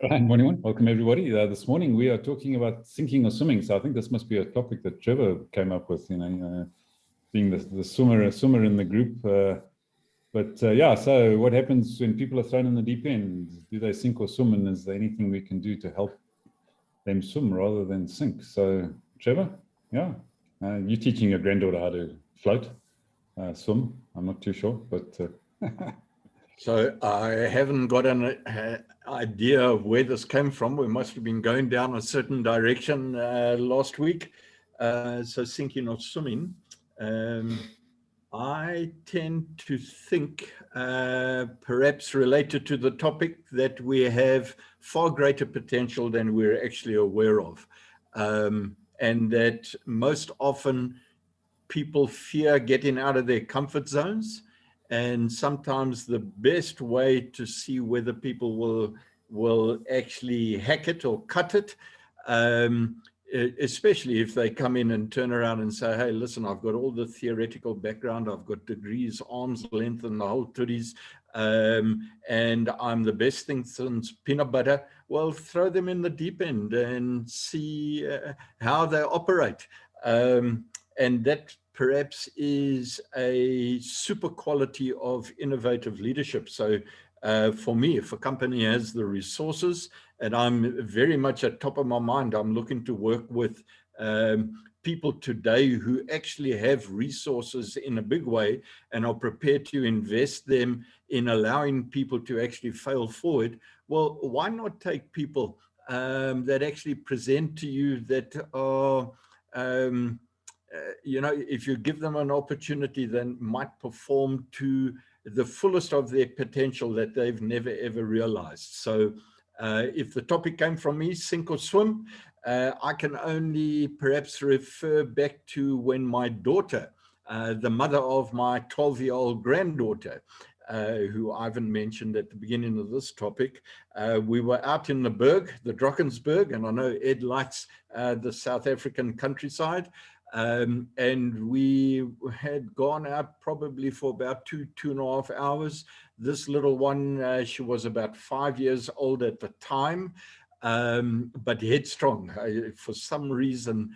Hi, morning. Welcome, everybody. This morning we are talking about sinking or swimming. So I think this must be a topic that Trevor came up with, being the swimmer in the group. Yeah, so what happens when people are thrown in the deep end? Do they sink or swim? And is there anything we can do to help them swim rather than sink? So, Trevor, yeah, you're teaching your granddaughter how to float, swim. I'm not too sure, but... So I haven't got an idea of where this came from. We must have been going down a certain direction last week. So sinking or swimming, I tend to think perhaps related to the topic that we have far greater potential than we're actually aware of. And that most often people fear getting out of their comfort zones. And sometimes the best way to see whether people will actually hack it or cut it, especially if they come in and turn around and say, hey, listen, I've got all the theoretical background, I've got degrees, arm's length and the whole toodies, and I'm the best thing since peanut butter. Well, throw them in the deep end and see how they operate. And that perhaps is a super quality of innovative leadership. So for me, if a company has the resources, and I'm very much at top of my mind, I'm looking to work with people today who actually have resources in a big way and are prepared to invest them in allowing people to actually fail forward. Well, why not take people that actually present to you that are if you give them an opportunity, then might perform to the fullest of their potential that they've never ever realized. So if the topic came from me, sink or swim, I can only perhaps refer back to when my daughter, the mother of my 12-year-old granddaughter, who Ivan mentioned at the beginning of this topic, we were out in the Berg, the Drakensberg, and I know Ed likes the South African countryside. And we had gone out probably for about 2.5 hours. This little one, she was about 5 years old at the time, but headstrong. For some reason,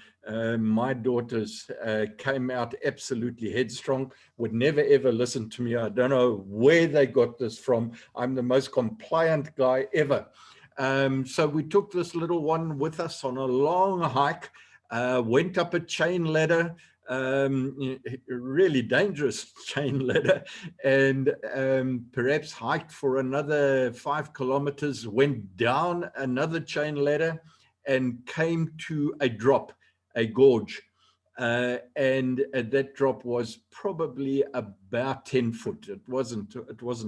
my daughters came out absolutely headstrong, would never ever listen to me. I don't know where they got this from. I'm the most compliant guy ever. So we took this little one with us on a long hike. Went up a chain ladder, really dangerous chain ladder, and perhaps hiked for another 5 kilometers, went down another chain ladder and came to a drop, a gorge. And that drop was probably about 10 foot. It wasn't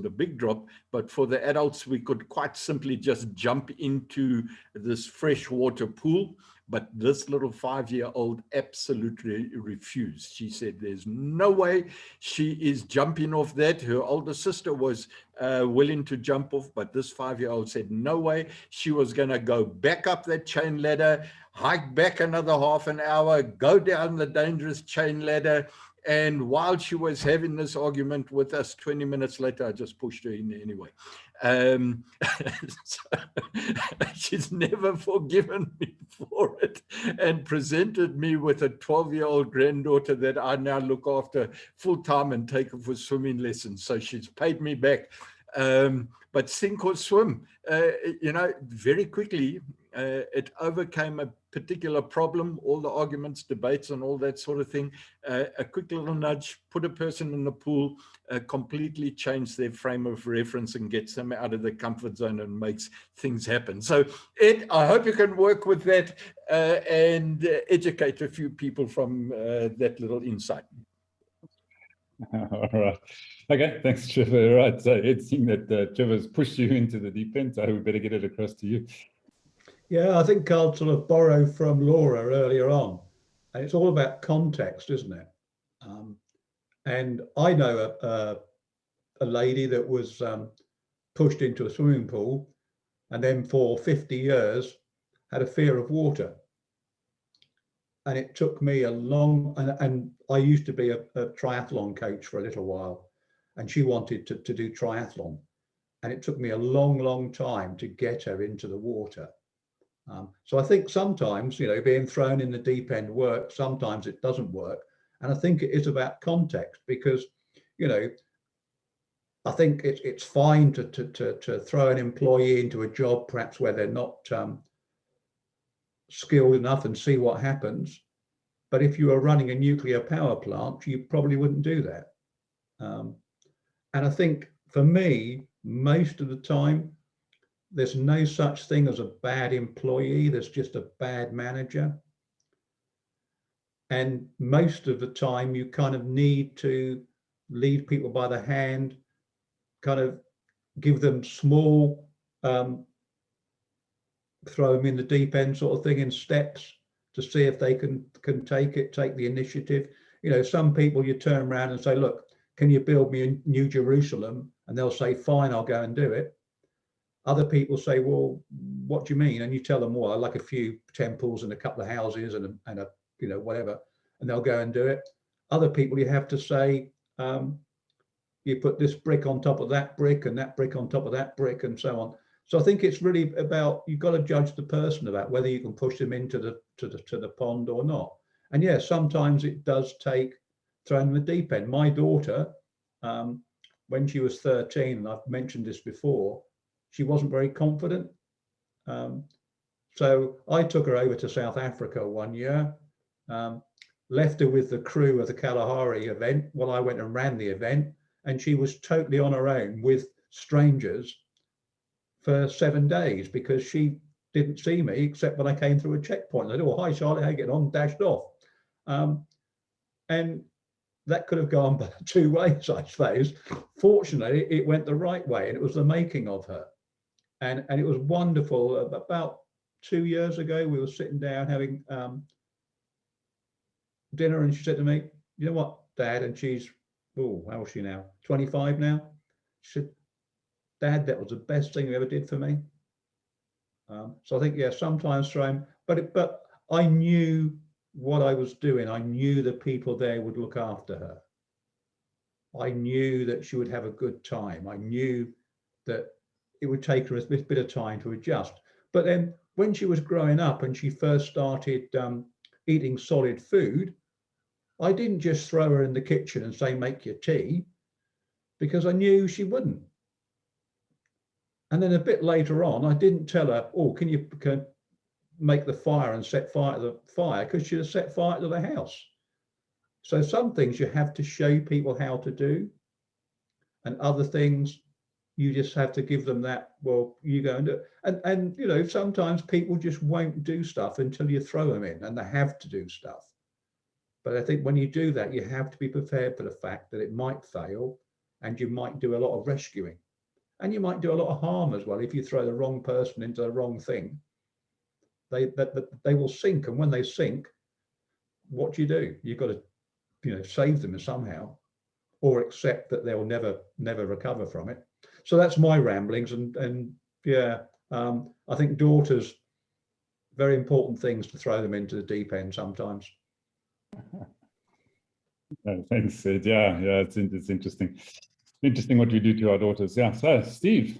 a big drop, but for the adults, we could quite simply just jump into this freshwater pool. But this little 5-year-old absolutely refused. She said, there's no way she is jumping off that. Her older sister was willing to jump off, but this 5-year-old said, no way. She was going to go back up that chain ladder, hike back another half an hour, go down the dangerous chain ladder. And while she was having this argument with us, 20 minutes later, I just pushed her in anyway. So she's never forgiven me for it and presented me with a 12-year-old granddaughter that I now look after full time and take her for swimming lessons. So she's paid me back. But sink or swim, very quickly, it overcame a particular problem, all the arguments, debates, and all that sort of thing. A quick little nudge, put a person in the pool, completely change their frame of reference and gets them out of the comfort zone and makes things happen. So, Ed, I hope you can work with that and educate a few people from that little insight. All right. Okay, thanks, Trevor. All right, so it's seeing that Trevor's pushed you into the deep end, so we better get it across to you. Yeah, I think I'll sort of borrow from Laura earlier on. And it's all about context, isn't it? And I know a lady that was pushed into a swimming pool and then for 50 years had a fear of water. And it took me a long, and I used to be a triathlon coach for a little while, and she wanted to do triathlon. and it took me a long time to get her into the water. So I think sometimes, you know, being thrown in the deep end works, sometimes it doesn't work. And I think it is about context, because, you know, I think it's fine to throw an employee into a job perhaps where they're not skilled enough and see what happens. But if you were running a nuclear power plant, you probably wouldn't do that. And I think for me, most of the time, there's no such thing as a bad employee. There's just a bad manager. And most of the time, you kind of need to lead people by the hand, kind of give them small, throw them in the deep end sort of thing in steps to see if they can take the initiative. You know, some people you turn around and say, look, can you build me a New Jerusalem? And they'll say, fine, I'll go and do it. Other people say, well, what do you mean? And you tell them, well, like a few temples and a couple of houses and a you know, whatever, and they'll go and do it. Other people, you have to say, you put this brick on top of that brick and that brick on top of that brick and so on. So I think it's really about, you've got to judge the person about whether you can push them into the pond or not. And yeah, sometimes it does take throwing the deep end. My daughter, when she was 13, and I've mentioned this before, she wasn't very confident. So I took her over to South Africa one year, left her with the crew of the Kalahari event while I went and ran the event, and she was totally on her own with strangers for 7 days because she didn't see me except when I came through a checkpoint. I said, oh, hi, Charlotte, how you getting on? Dashed off. And that could have gone by 2 ways, I suppose. Fortunately, it went the right way, and it was the making of her. And it was wonderful. About 2 years ago, we were sitting down having dinner, and she said to me, you know what, Dad? And she's, oh, how old is she now? 25 now. She said, Dad, that was the best thing you ever did for me. So I think, yeah, sometimes trying, but I knew what I was doing. I knew the people there would look after her. I knew that she would have a good time. I knew that it would take her a bit of time to adjust. But then when she was growing up and she first started eating solid food, I didn't just throw her in the kitchen and say, make your tea, because I knew she wouldn't. And then a bit later on, I didn't tell her, oh, can you make the fire and set fire to the fire, because she'd have set fire to the house. So some things you have to show people how to do, and other things you just have to give them that, well, you go and do it. And you know, sometimes people just won't do stuff until you throw them in, and they have to do stuff. But I think when you do that, you have to be prepared for the fact that it might fail, and you might do a lot of rescuing. And you might do a lot of harm as well if you throw the wrong person into the wrong thing. They will sink, and when they sink, what do? You've got to, you know, save them somehow, or accept that they'll never recover from it. So that's my ramblings, and yeah, I think daughters, very important things to throw them into the deep end sometimes. Thanks, Sid. Yeah, it's interesting. Interesting what we do to our daughters. Yeah. So, Steve,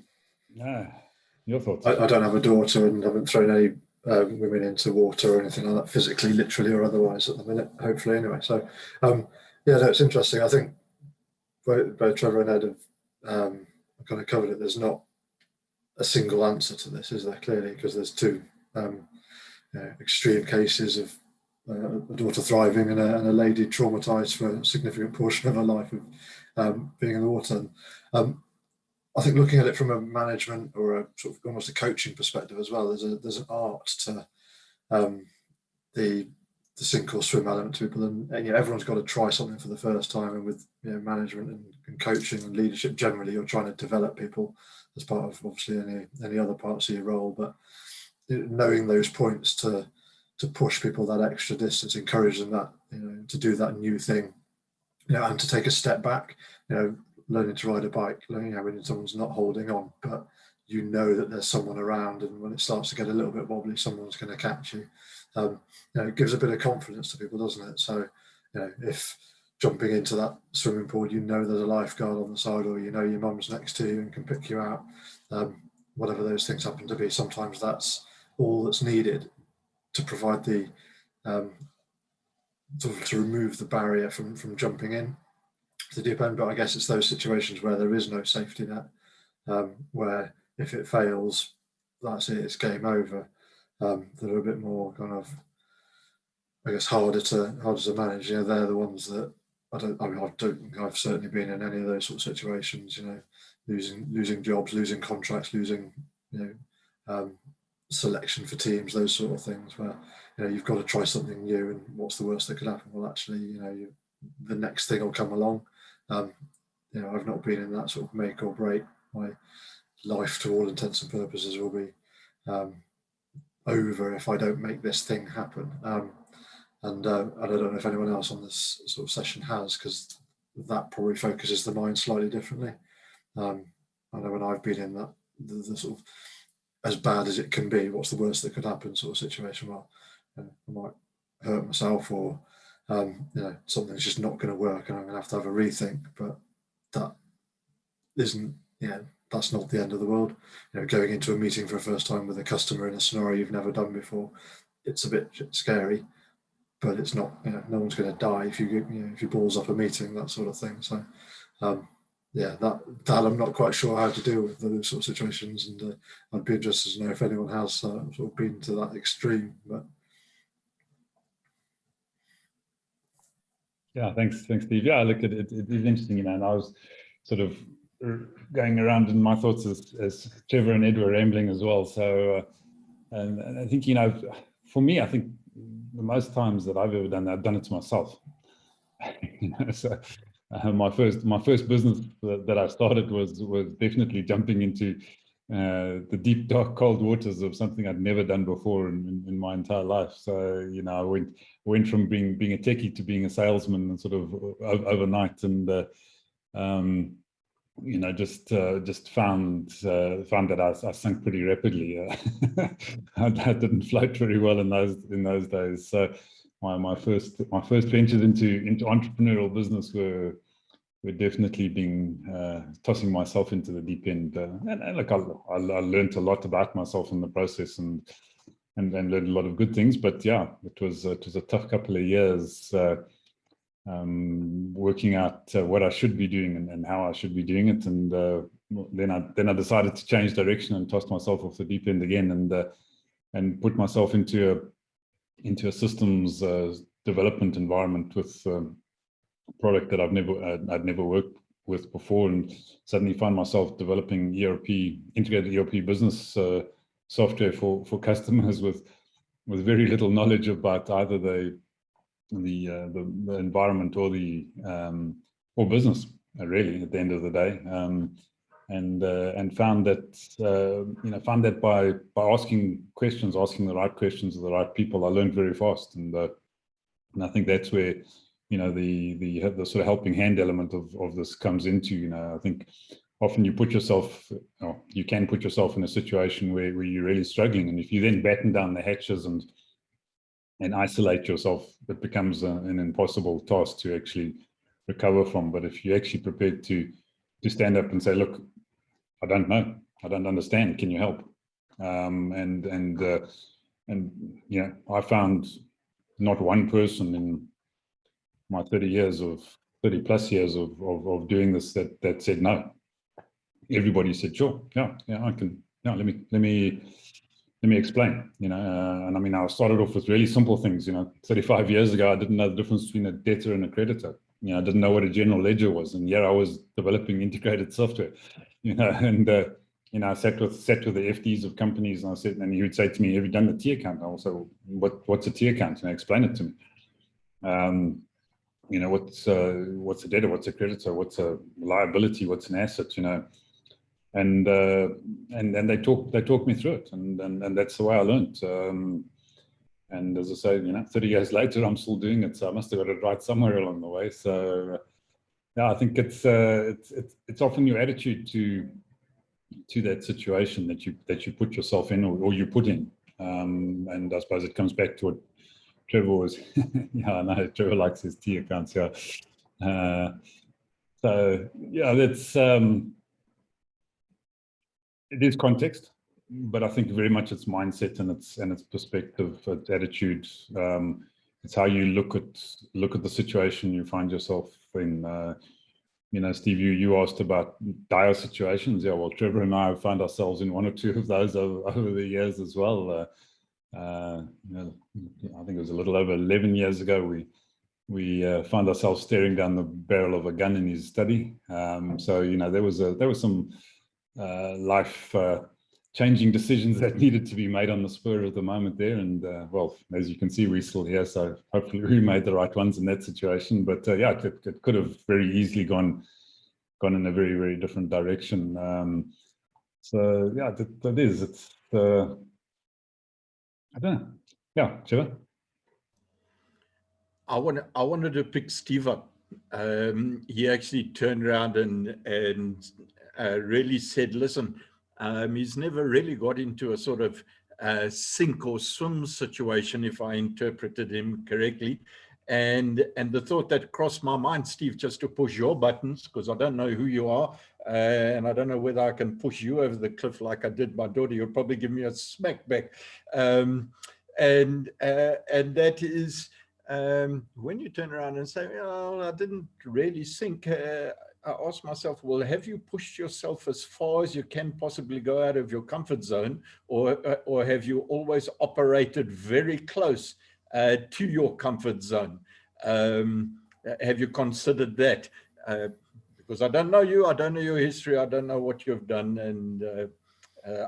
your thoughts? I don't have a daughter and haven't thrown any women into water or anything like that, physically, literally, or otherwise at the minute, hopefully, anyway. So, yeah, no, it's interesting. I think both Trevor and Ed have kind of covered it. There's not a single answer to this, is there? Clearly, because there's two extreme cases of a daughter thriving and a lady traumatized for a significant portion of her life of being in the water. I think looking at it from a management or a sort of almost a coaching perspective as well, there's an art to the sink or swim element to people, and everyone's got to try something for the first time. And with management and coaching and leadership generally, you're trying to develop people as part of obviously any other parts of your role, but knowing those points to push people that extra distance, encourage them that to do that new thing, and to take a step back, learning to ride a bike, when someone's not holding on, but that there's someone around, and when it starts to get a little bit wobbly, someone's going to catch you. It gives a bit of confidence to people, doesn't it? So, if jumping into that swimming pool, you know there's a lifeguard on the side, or you know your mum's next to you and can pick you out. Whatever those things happen to be, sometimes that's all that's needed to provide the to remove the barrier from jumping in to the deep end. But I guess it's those situations where there is no safety net, where if it fails, that's it, it's game over. That are a bit more kind of, I guess, harder to manage. You know, they're the ones that I don't think I've certainly been in any of those sort of situations. You know, losing jobs, losing contracts, losing, you know, selection for teams, those sort of things, where, you know, you've got to try something new, and what's the worst that could happen? Well, actually, you know, the next thing will come along. You know, I've not been in that sort of make or break. My life, to all intents and purposes, will be over if I don't make this thing happen. And I don't know if anyone else on this sort of session has, because that probably focuses the mind slightly differently. I know when I've been in that, the sort of, as bad as it can be, what's the worst that could happen sort of situation? Well, I might hurt myself, or you know, something's just not going to work and I'm going to have a rethink. But that isn't, you know, that's not the end of the world. You know, going into a meeting for the first time with a customer in a scenario you've never done before, it's a bit scary, but it's not, you know, no one's going to die if you balls up a meeting, that sort of thing. So yeah, that I'm not quite sure how to deal with those sort of situations, and I'd be interested to know if anyone has sort of been to that extreme. But yeah, thanks, Steve. Yeah, look, it is interesting, you know, and I was sort of going around in my thoughts as Trevor and Ed were rambling as well. So, and I think, you know, for me, I think the most times that I've ever done that, I've done it to myself. You know, so my first business that I started was definitely jumping into the deep, dark, cold waters of something I'd never done before in my entire life. So, you know, I went from being a techie to being a salesman, and sort of overnight, and you know, just found that I sunk pretty rapidly. I didn't float very well in those days. So my first ventures into entrepreneurial business were definitely being tossing myself into the deep end. And look, I learned a lot about myself in the process, and learned a lot of good things. But yeah, it was a tough couple of years. Working out what I should be doing and how I should be doing it, and then I decided to change direction and tossed myself off the deep end again, and put myself into a systems development environment with a product that I'd never worked with before, and suddenly found myself developing integrated ERP business software for customers with very little knowledge about either the environment or or business, really, at the end of the day, and found that by asking the right questions of the right people, I learned very fast, and I think that's where, you know, the sort of helping hand element of this comes into. You know, I think often you can put yourself in a situation where you're really struggling, and if you then batten down the hatches and isolate yourself, it becomes an impossible task to actually recover from. But if you're actually prepared to stand up and say, look, I don't know, I don't understand, can you help? And you know, I found not one person in my 30 plus years of doing this that said no. Everybody said, sure, yeah, I can. No, let me explain, you know, and I mean, I started off with really simple things. You know, 35 years ago, I didn't know the difference between a debtor and a creditor. You know, I didn't know what a general ledger was, and yet I was developing integrated software. You know, and you know, I sat with the FDs of companies, and I said, and he would say to me, "Have you done the T account?" I also, what's a T account? You know, explain it to me. You know, what's a debtor? What's a creditor? What's a liability? What's an asset? You know. And they talked me through it, and that's the way I learned. And as I say, you know, 30 years later, I'm still doing it. So I must have got it right somewhere along the way. So yeah, I think it's often your attitude to that situation that you put yourself in, or you put in. And I suppose it comes back to what Trevor was. Yeah, I know Trevor likes his T accounts. Yeah. So yeah, that's it is context, but I think very much it's mindset and its perspective, its attitude. It's how you look at the situation you find yourself in. You know, Steve, you asked about dire situations. Yeah, well, Trevor and I have found ourselves in one or two of those over the years as well. You know, I think it was a little over 11 years ago. We found ourselves staring down the barrel of a gun in his study. So you know, there was some life changing decisions that needed to be made on the spur of the moment there. And well, as you can see, we're still here, so hopefully we made the right ones in that situation. But yeah, it could have very easily gone in a very, very different direction. So yeah, that is, it's I don't know. Yeah, Trevor. I wanted to pick Steve up. He actually turned around and really said, listen, he's never really got into a sort of sink or swim situation, if I interpreted him correctly. And the thought that crossed my mind, Steve, just to push your buttons, because I don't know who you are, and I don't know whether I can push you over the cliff like I did my daughter. You'll probably give me a smack back. And that is, when you turn around and say, well, I didn't really sink, I ask myself, well, have you pushed yourself as far as you can possibly go out of your comfort zone, or have you always operated very close to your comfort zone? Have you considered that? Because I don't know you, I don't know your history, I don't know what you've done, and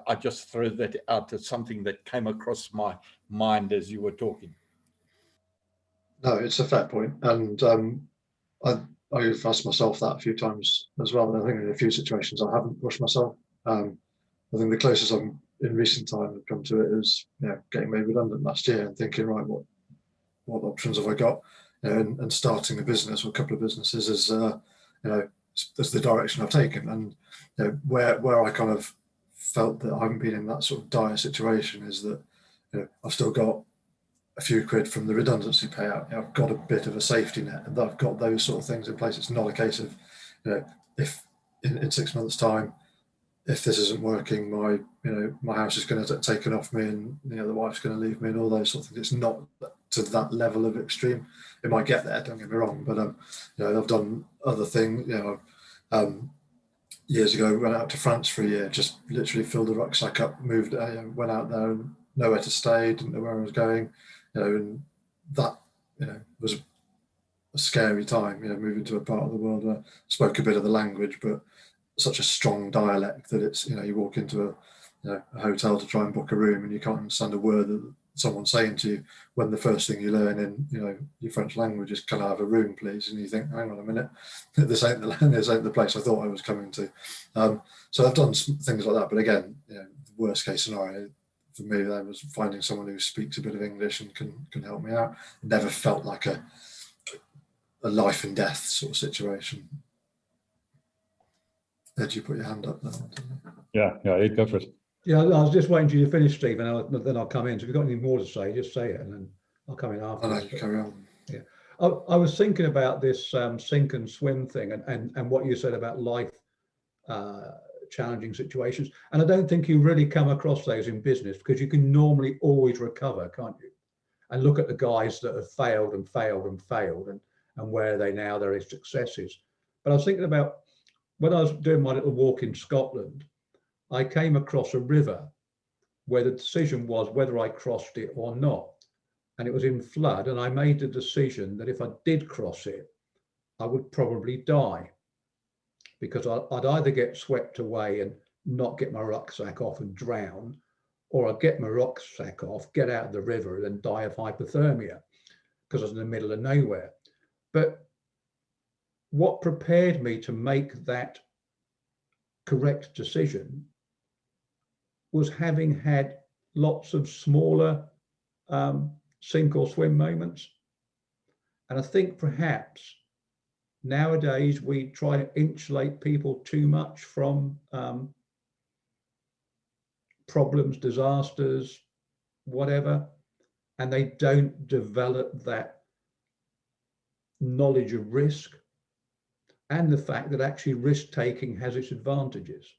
I just throw that out as something that came across my mind as you were talking. No, it's a fair point, and I've asked myself that a few times as well. And I think in a few situations I haven't pushed myself. I think the closest I'm in recent time have come to it is, you know, getting made redundant last year and thinking, right, what options have I got? You know, and starting a business or a couple of businesses is, you know, that's the direction I've taken. And you know, where I kind of felt that I haven't been in that sort of dire situation is that, you know, I've still got a few quid from the redundancy payout. You know, I've got a bit of a safety net, and I've got those sort of things in place. It's not a case of, you know, if in 6 months' time, if this isn't working, my house is going to get taken off me, and you know, the wife's going to leave me, and all those sort of things. It's not to that level of extreme. It might get there, don't get me wrong, but you know, I've done other things. You know, years ago, went out to France for a year, just literally filled a rucksack up, moved, went out there, and nowhere to stay, didn't know where I was going. You know, and that, you know, was a scary time, you know, moving to a part of the world where I spoke a bit of the language, but such a strong dialect that it's, you know, you walk into a hotel to try and book a room and you can't understand a word that someone's saying to you, when the first thing you learn in, you know, your French language is, can I have a room, please? And you think, hang on a minute, this ain't the place I thought I was coming to. So I've done some things like that, but again, you know, the worst case scenario for me, that was finding someone who speaks a bit of English and can help me out. It never felt like a life and death sort of situation. Did you put your hand up there? Yeah, Ed, go for it. Yeah, I was just waiting for you to finish, Steve, and then I'll come in. So if you've got any more to say, just say it, and then I'll come in after. I know, you carry on. Yeah, I was thinking about this sink and swim thing, and what you said about life challenging situations. And I don't think you really come across those in business, because you can normally always recover, can't you? And look at the guys that have failed and failed and failed, and where are they now? There is successes. But I was thinking about when I was doing my little walk in Scotland, I came across a river where the decision was whether I crossed it or not. And it was in flood, and I made the decision that if I did cross it, I would probably die, because I'd either get swept away and not get my rucksack off and drown, or I'd get my rucksack off, get out of the river, and then die of hypothermia, because I was in the middle of nowhere. But what prepared me to make that correct decision was having had lots of smaller sink or swim moments. And I think perhaps nowadays we try to insulate people too much from problems, disasters, whatever, and they don't develop that knowledge of risk and the fact that actually risk-taking has its advantages.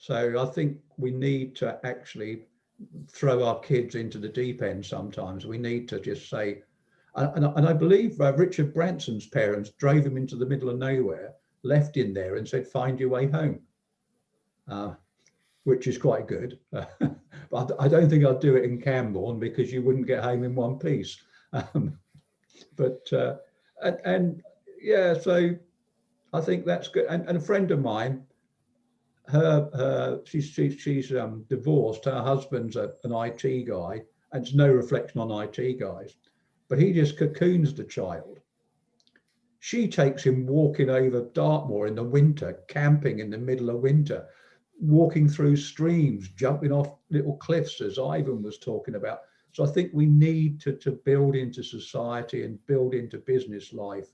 So I think we need to actually throw our kids into the deep end sometimes. We need to just say, and I believe Richard Branson's parents drove him into the middle of nowhere, left him there and said, find your way home, which is quite good. But I don't think I'd do it in Camborne because you wouldn't get home in one piece. Yeah, so I think that's good. And a friend of mine, she's divorced. Her husband's an IT guy, and it's no reflection on IT guys, but he just cocoons the child. She takes him walking over Dartmoor in the winter, camping in the middle of winter, walking through streams, jumping off little cliffs, as Ivan was talking about. So I think we need to build into society and build into business life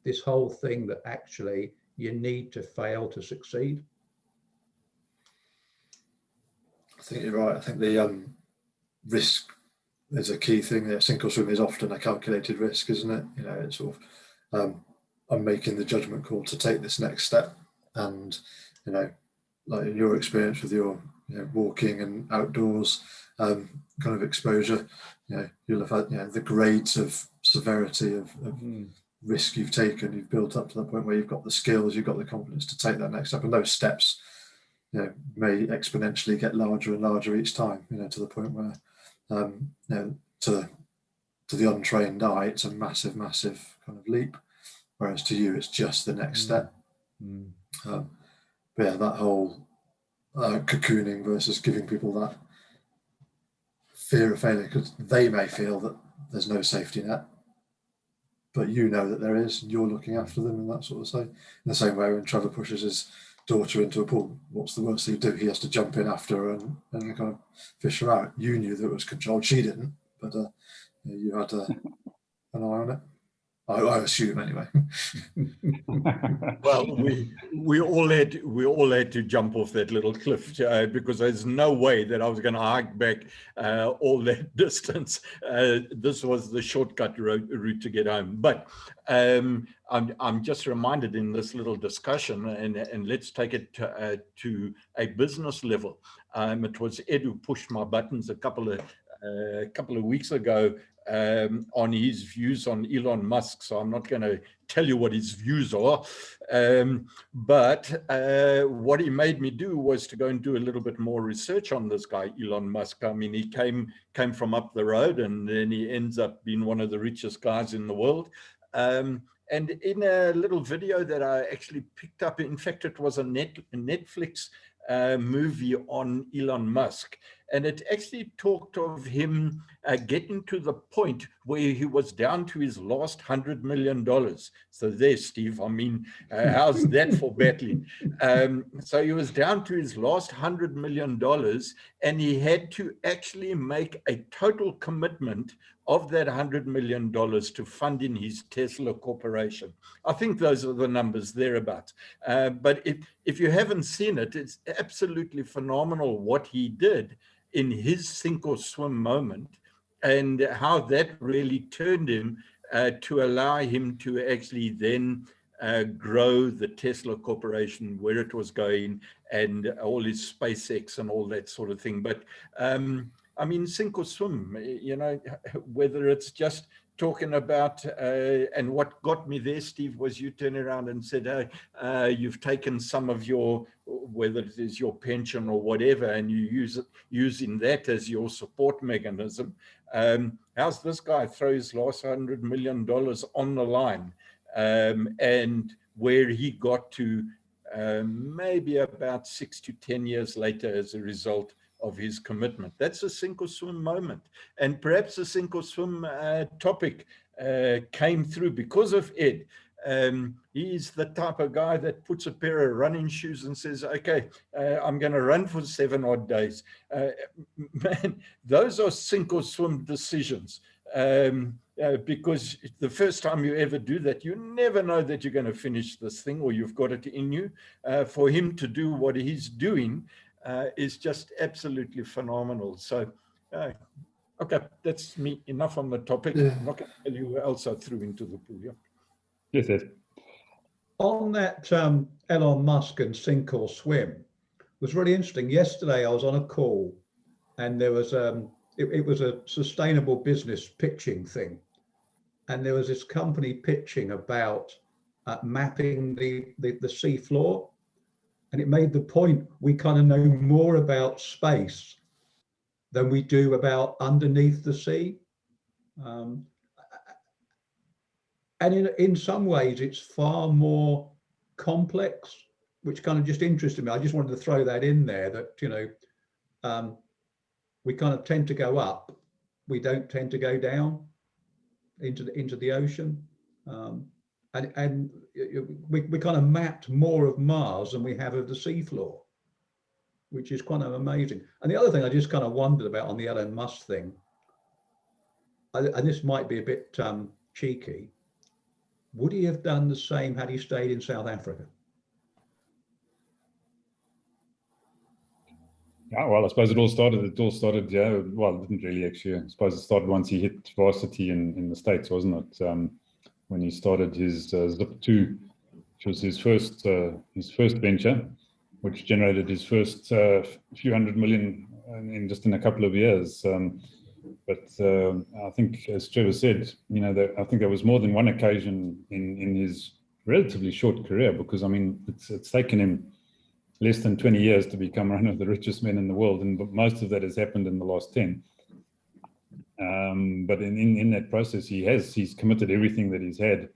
this whole thing that actually you need to fail to succeed. I think you're right. I think the risk is a key thing there. Sink or swim is often a calculated risk, isn't it? You know, it's sort of, I'm making the judgment call to take this next step. And, you know, like in your experience with your walking and outdoors kind of exposure, you know, you'll have had, the grades of severity of risk you've taken, you've built up to the point where you've got the skills, you've got the confidence to take that next step. And those steps, may exponentially get larger and larger each time, to the point where, to the untrained eye, it's a massive, massive kind of leap. Whereas to you, it's just the next step. But yeah, that whole cocooning versus giving people that fear of failure, because they may feel that there's no safety net, but you know that there is, and you're looking after them and that sort of thing. In the same way, when Trevor pushes his daughter into a pool, what's the worst he do? He has to jump in after her and kind of fish her out. You knew that it was controlled. She didn't, but you had an eye on it. I assume anyway. Well, we all had to jump off that little cliff because there's no way that I was going to hike back all that distance. This was the shortcut route to get home. But I'm just reminded in this little discussion, and let's take it to a business level. It was Ed who pushed my buttons a couple of weeks ago on his views on Elon Musk. So I'm not going to tell you what his views are. But what he made me do was to go and do a little bit more research on this guy, Elon Musk. I mean, he came from up the road, and then he ends up being one of the richest guys in the world. And in a little video that I actually picked up, in fact, it was a Netflix movie on Elon Musk. And it actually talked of him getting to the point where he was down to his last $100 million. So there, Steve, I mean, how's that for battling? So he was down to his last $100 million, and he had to actually make a total commitment of that $100 million to funding his Tesla corporation. I think those are the numbers thereabouts. But if you haven't seen it, it's absolutely phenomenal what he did in his sink or swim moment, and how that really turned him to allow him to actually then grow the Tesla corporation, where it was going, and all his SpaceX and all that sort of thing. But I mean, sink or swim, whether it's just talking about, and what got me there, Steve, was you turned around and said, you've taken some of your, whether it is your pension or whatever, and you using that as your support mechanism. How's this guy throw his last $100 million on the line, and where he got to maybe about 6 to 10 years later as a result of his commitment? That's a sink or swim moment. And perhaps the sink or swim topic came through because of Ed. He's the type of guy that puts a pair of running shoes and says, okay, I'm going to run for 7 odd days. Man, those are sink or swim decisions. Because the first time you ever do that, you never know that you're going to finish this thing, or you've got it in you. For him to do what he's doing is just absolutely phenomenal. So, okay, that's me. Enough on the topic. Yeah. I'm not going to tell you who else I threw into the pool. Yeah. Yes, yes. on that Elon Musk and sink or swim was really interesting. Yesterday I was on a call and there was it was a sustainable business pitching thing, and there was this company pitching about mapping the sea floor, and it made the point we kind of know more about space than we do about underneath the sea. And in some ways, it's far more complex, which kind of just interested me. I just wanted to throw that in there that, you know, we kind of tend to go up. We don't tend to go down into the ocean. And we kind of mapped more of Mars than we have of the seafloor, which is kind of amazing. And the other thing I just kind of wondered about on the Elon Musk thing, and this might be a bit cheeky, would he have done the same had he stayed in South Africa? Yeah, well, I suppose it all started, yeah, well, it didn't really actually. I suppose it started once he hit varsity in the States, wasn't it? When he started his Zip2, which was his first venture, which generated his first few hundred million in just a couple of years. But I think, as Trevor said, you know, I think there was more than one occasion in his relatively short career, because I mean, it's taken him less than 20 years to become one of the richest men in the world, and most of that has happened in the last 10. But in that process, he's committed everything that he's had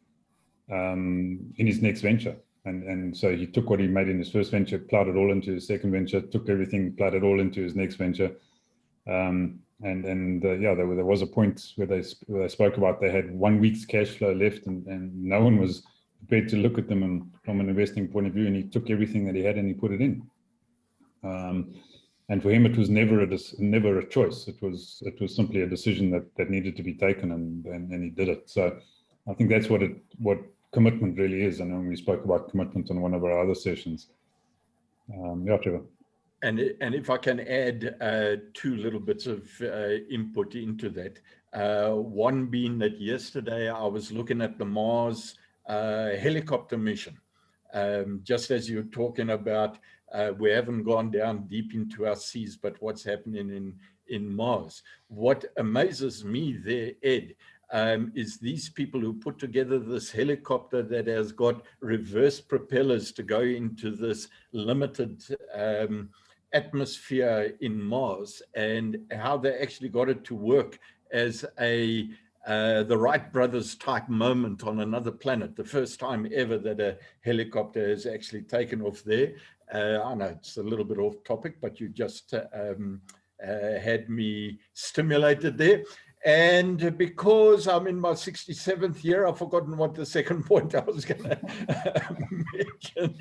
in his next venture. And so he took what he made in his first venture, plowed it all into his second venture, took everything, plowed it all into his next venture. Yeah, there was a point where they spoke about they had 1 week's cash flow left, and no one was prepared to look at them and from an investing point of view, and he took everything that he had and he put it in. And for him, it was never a choice. It was simply a decision that needed to be taken, and he did it. So I think that's what commitment really is. And when we spoke about commitment on one of our other sessions. Yeah, Trevor. And if I can add two little bits of input into that. One being that yesterday I was looking at the Mars helicopter mission. Just as you're talking about, we haven't gone down deep into our seas, but what's happening in Mars. What amazes me there, Ed, is these people who put together this helicopter that has got reverse propellers to go into this limited atmosphere in Mars, and how they actually got it to work as the Wright brothers type moment on another planet. The first time ever that a helicopter has actually taken off there. I know it's a little bit off topic, but you just had me stimulated there. And because I'm in my 67th year, I've forgotten what the second point I was going to mention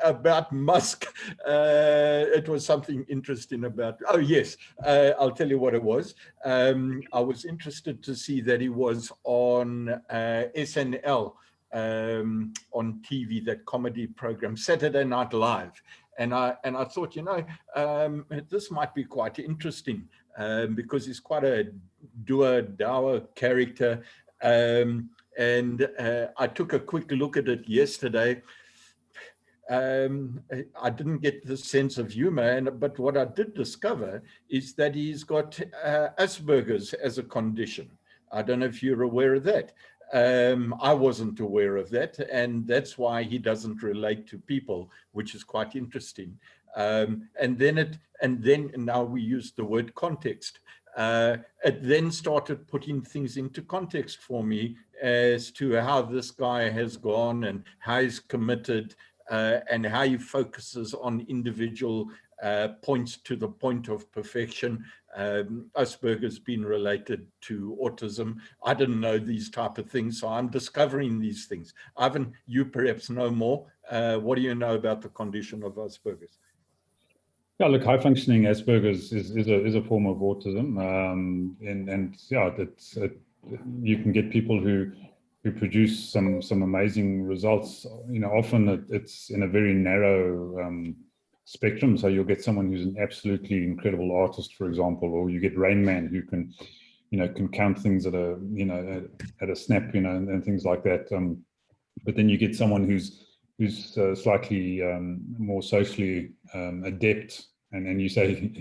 about Musk. It was something interesting about, oh yes, I'll tell you what it was. I was interested to see that he was on SNL, on TV, that comedy program, Saturday Night Live. And I thought, you know, this might be quite interesting because he's quite a dour character. And I took a quick look at it yesterday. I didn't get the sense of humor, but what I did discover is that he's got Asperger's as a condition. I don't know if you're aware of that. I wasn't aware of that, and that's why he doesn't relate to people, which is quite interesting. And then now we use the word context. It then started putting things into context for me as to how this guy has gone and how he's committed, and how he focuses on individual points to the point of perfection. Asperger's been related to autism. I didn't know these type of things, so I'm discovering these things. Ivan, you perhaps know more. What do you know about the condition of Asperger's? Yeah, look, high functioning Asperger's is a form of autism, and yeah, you can get people who produce some amazing results. You know, often it's in a very narrow spectrum. So you'll get someone who's an absolutely incredible artist, for example, or you get Rain Man, who can count things at a snap, and things like that. But then you get someone who's who's slightly more socially adept, and you say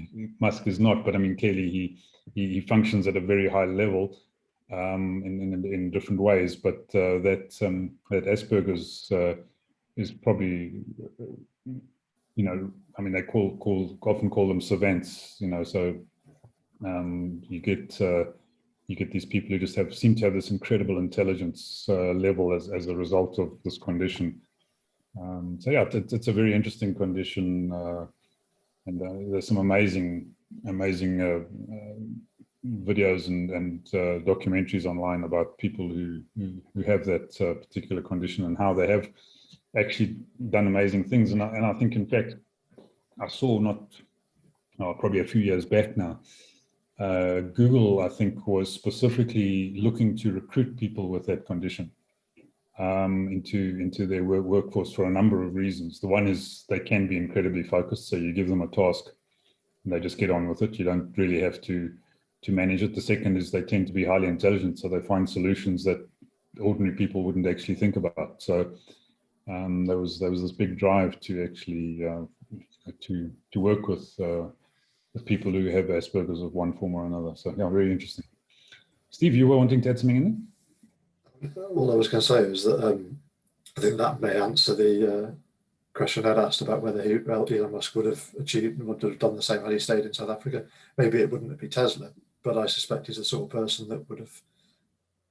Musk is not, but I mean clearly he functions at a very high level in different ways. But that Asperger's is probably, you know, I mean they often call them savants, you know. So you get these people who just seem to have this incredible intelligence level as a result of this condition. So yeah, it's a very interesting condition, and there's some amazing videos and documentaries online about people who have that particular condition and how they have actually done amazing things. And I think, in fact, I saw probably a few years back now, Google, I think, was specifically looking to recruit people with that condition into their workforce for a number of reasons. The one is they can be incredibly focused, so you give them a task and they just get on with it. You don't really have to manage it. The second is they tend to be highly intelligent, so they find solutions that ordinary people wouldn't actually think about. So there was this big drive to actually to work with people who have Asperger's of one form or another. So yeah, very interesting. Steve, you were wanting to add something in there? All I was going to say is that I think that may answer the question I'd asked about whether Elon Musk would have done the same had he stayed in South Africa. Maybe it wouldn't be Tesla, but I suspect he's the sort of person that would have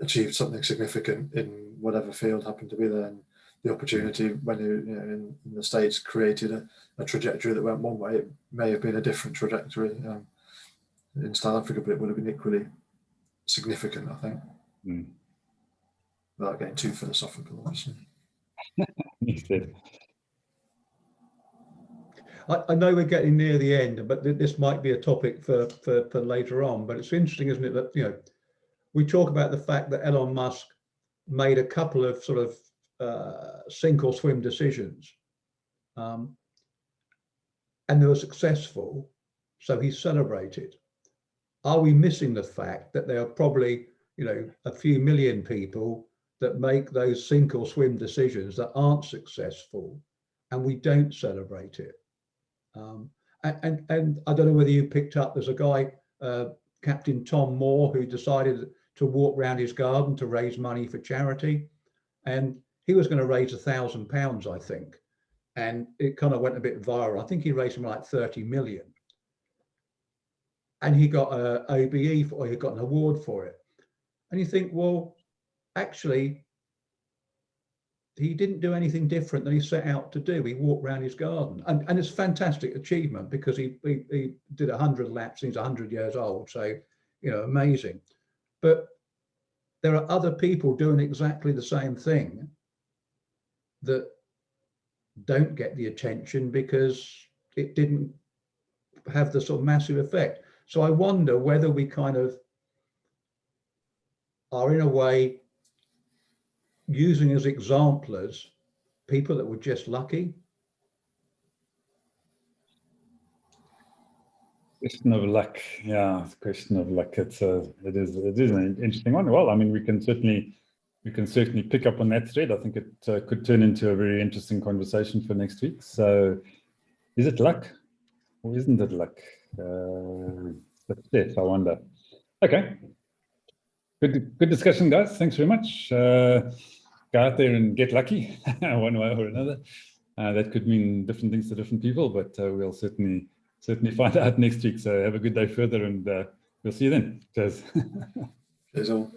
achieved something significant in whatever field happened to be there. And the opportunity when in the States created a trajectory that went one way. It may have been a different trajectory in South Africa, but it would have been equally significant, I think. Mm. Without getting too philosophical, obviously. I know we're getting near the end, but this might be a topic for later on. But it's interesting, isn't it, that, you know, we talk about the fact that Elon Musk made a couple of sort of sink or swim decisions, and they were successful, so he's celebrated. Are we missing the fact that there are probably, you know, a few million people that make those sink or swim decisions that aren't successful, and we don't celebrate it? And I don't know whether you picked up, there's a guy, Captain Tom Moore, who decided to walk around his garden to raise money for charity, and he was going to raise £1,000, I think, and it kind of went a bit viral. I think he raised something like 30 million, and he got an OBE or he got an award for it. And you think, well, actually, he didn't do anything different than he set out to do. He walked around his garden, and it's a fantastic achievement because he did 100 laps. He's 100 years old, so, you know, amazing. But there are other people doing exactly the same thing that don't get the attention because it didn't have the sort of massive effect. So I wonder whether we kind of are, in a way, using as exemplars people that were just lucky. Question of luck, yeah. It's a question of luck. It is an interesting one. Well, I mean, we can certainly pick up on that thread. I think it could turn into a very interesting conversation for next week. So, is it luck or isn't it luck? That's it. I wonder. Okay, good discussion, guys. Thanks very much. Go out there and get lucky, one way or another. That could mean different things to different people, but we'll certainly find out next week. So have a good day further, and we'll see you then. Cheers. Cheers all.